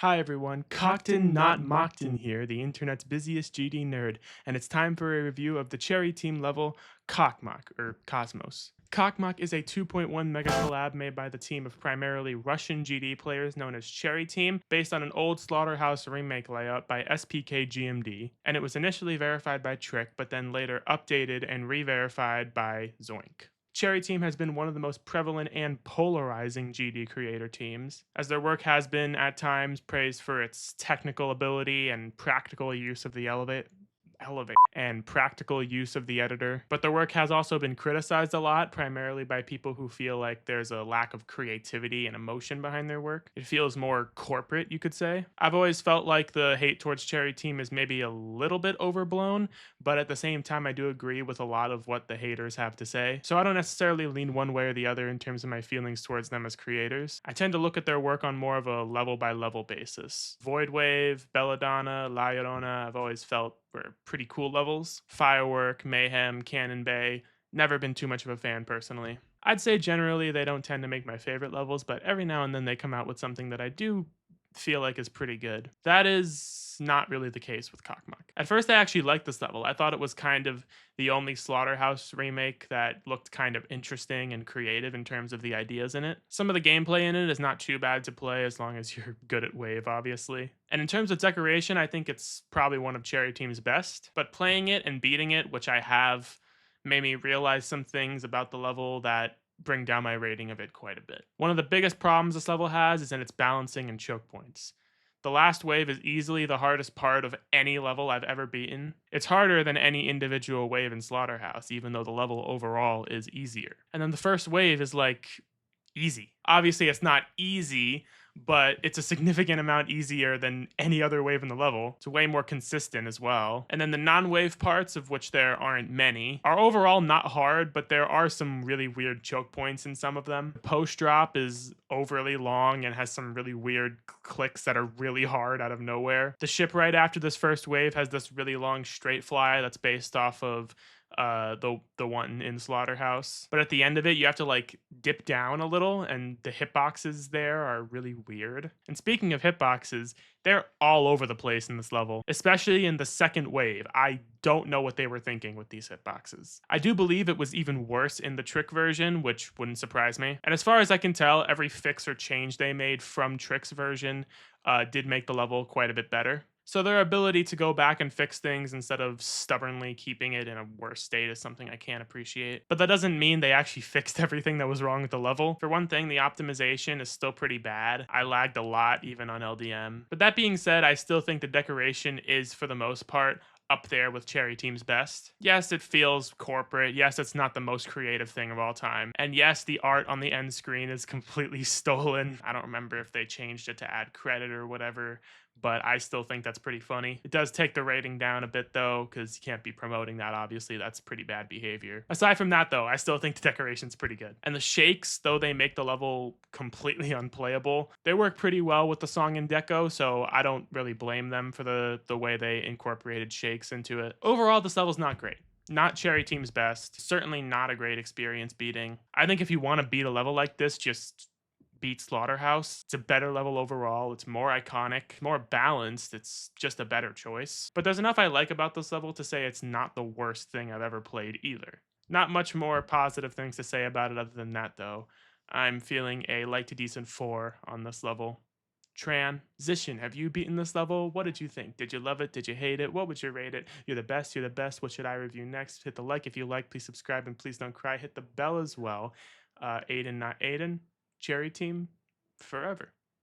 Hi everyone, Cockton not Mockton here, the internet's busiest GD nerd, and it's time for a review of the Cherry Team level KOCMOC, or Cosmos. KOCMOC is a 2.1 mega collab made by the team of primarily Russian GD players known as Cherry Team, based on an old Slaughterhouse remake layout by SPK GMD, and it was initially verified by Trick, but then later updated and re-verified by Zoink. Cherry Team has been one of the most prevalent and polarizing GD creator teams, as their work has been at times praised for its technical ability and practical use of the elevate and practical use of the editor. But their work has also been criticized a lot, primarily by people who feel like there's a lack of creativity and emotion behind their work. It feels more corporate, you could say. I've always felt like the hate towards Cherry Team is maybe a little bit overblown, but at the same time, I do agree with a lot of what the haters have to say. So I don't necessarily lean one way or the other in terms of my feelings towards them as creators. I tend to look at their work on more of a level by level basis. Voidwave, Belladonna, La Llorona, I've always felt were pretty cool levels. Firework, Mayhem, Cannon Bay, never been too much of a fan personally. I'd say generally they don't tend to make my favorite levels, but every now and then they come out with something that I do feel like is pretty good. That is not really the case with KOCMOC. At first I actually liked this level. I thought it was kind of the only Slaughterhouse remake that looked kind of interesting and creative in terms of the ideas in it. Some of the gameplay in it is not too bad to play as long as you're good at Wave, obviously. And in terms of decoration, I think it's probably one of Cherry Team's best, but playing it and beating it, which I have, made me realize some things about the level that bring down my rating of it quite a bit. One of the biggest problems this level has is in its balancing and choke points. The last wave is easily the hardest part of any level I've ever beaten. It's harder than any individual wave in Slaughterhouse, even though the level overall is easier. And then the first wave is like easy. Obviously, it's not easy, but it's a significant amount easier than any other wave in the level. It's way more consistent as well. And then the non-wave parts, of which there aren't many, are overall not hard, but there are some really weird choke points in some of them. Post-drop is overly long and has some really weird clicks that are really hard out of nowhere. The ship right after this first wave has this really long straight fly that's based off of the one in Slaughterhouse, but at the end of it you have to like dip down a little, and the hitboxes there are really weird. And speaking of hitboxes, they're all over the place in this level, especially in the second wave. I don't know what they were thinking with these hitboxes. I do believe it was even worse in the Trick version, which wouldn't surprise me. And as far as I can tell, every fix or change they made from Trick's version did make the level quite a bit better. So their ability to go back and fix things instead of stubbornly keeping it in a worse state is something I can't appreciate. But that doesn't mean they actually fixed everything that was wrong with the level. For one thing, the optimization is still pretty bad. I lagged a lot even on LDM. But that being said, I still think the decoration is, for the most part, up there with Cherry Team's best. Yes, it feels corporate. Yes, it's not the most creative thing of all time. And yes, the art on the end screen is completely stolen. I don't remember if they changed it to add credit or whatever, but I still think that's pretty funny. It does take the rating down a bit though, because you can't be promoting that, obviously. That's pretty bad behavior. Aside from that though, I still think the decoration's pretty good. And the shakes, though they make the level completely unplayable, they work pretty well with the song and deco, so I don't really blame them for the way they incorporated shakes into it. Overall, this level's not great. Not Cherry Team's best. Certainly not a great experience beating. I think if you want to beat a level like this, just beat Slaughterhouse. It's a better level overall. It's more iconic, more balanced. It's just a better choice. But there's enough I like about this level to say it's not the worst thing I've ever played either. Not much more positive things to say about it other than that though. I'm feeling a light to decent 4 on this level. Transition, have you beaten this level? What did you think? Did you love it? Did you hate it? What would you rate it? You're the best. You're the best. What should I review next? Hit the like if you like. Please subscribe and please don't cry. Hit the bell as well. Aiden, not Aiden. Cherry Team forever.